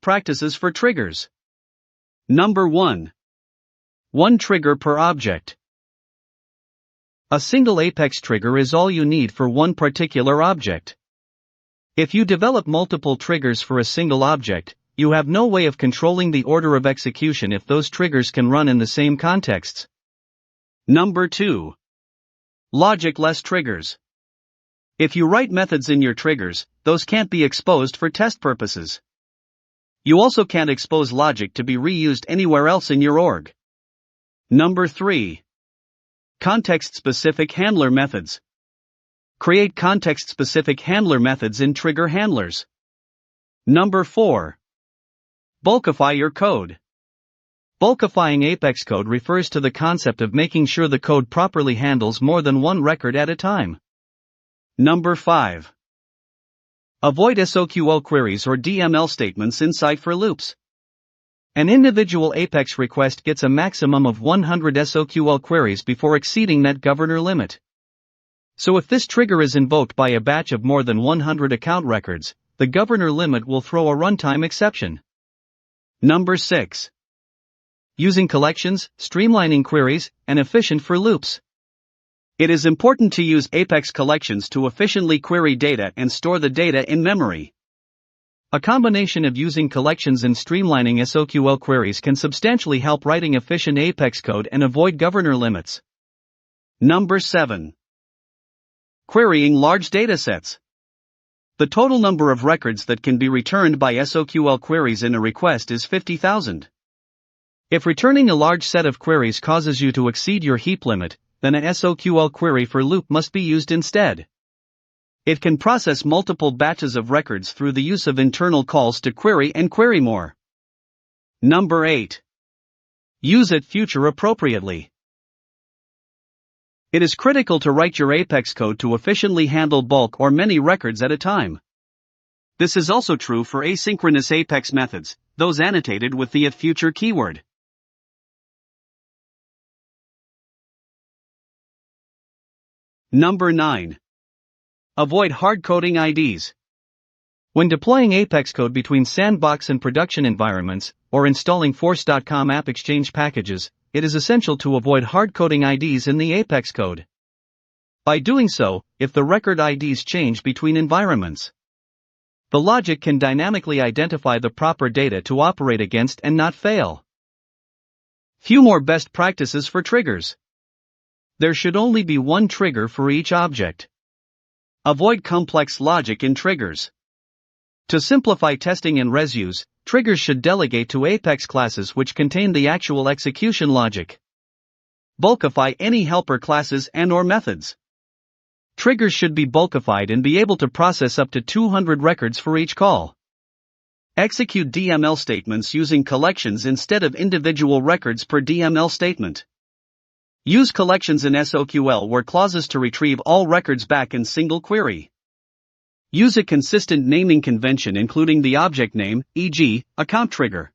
practices for triggers. Number 1. One trigger per object. A single Apex trigger is all you need for one particular object. If you develop multiple triggers for a single object, you have no way of controlling the order of execution if those triggers can run in the same contexts. Number 2. Logic-less triggers. If you write methods in your triggers, those can't be exposed for test purposes. You also can't expose logic to be reused anywhere else in your org. Number 3. Context-specific handler methods. Create context-specific handler methods in trigger handlers. Number 4. Bulkify your code. Bulkifying Apex code refers to the concept of making sure the code properly handles more than one record at a time. Number 5. Avoid SOQL queries or DML statements inside for loops. An individual Apex request gets a maximum of 100 SOQL queries before exceeding that governor limit. So if this trigger is invoked by a batch of more than 100 account records, the governor limit will throw a runtime exception. Number 6. Using collections, streamlining queries, and efficient for loops. It is important to use Apex collections to efficiently query data and store the data in memory. A combination of using collections and streamlining SOQL queries can substantially help writing efficient Apex code and avoid governor limits. Number 7. Querying large datasets. The total number of records that can be returned by SOQL queries in a request is 50,000. If returning a large set of queries causes you to exceed your heap limit, then a SOQL query for loop must be used instead. It can process multiple batches of records through the use of internal calls to query and query more. Number 8. Use it future appropriately. It is critical to write your Apex code to efficiently handle bulk or many records at a time. This is also true for asynchronous Apex methods, those annotated with the @future keyword. Number 9. Avoid hard-coding IDs. When deploying Apex code between sandbox and production environments, or installing Force.com app exchange packages, it is essential to avoid hard-coding IDs in the Apex code. By doing so, if the record IDs change between environments, the logic can dynamically identify the proper data to operate against and not fail. Few more best practices for triggers. There should only be one trigger for each object. Avoid complex logic in triggers. To simplify testing and reuse, triggers should delegate to Apex classes which contain the actual execution logic. Bulkify any helper classes and/or methods. Triggers should be bulkified and be able to process up to 200 records for each call. Execute DML statements using collections instead of individual records per DML statement. Use collections in SOQL where clauses to retrieve all records back in single query. Use a consistent naming convention including the object name, e.g., account trigger.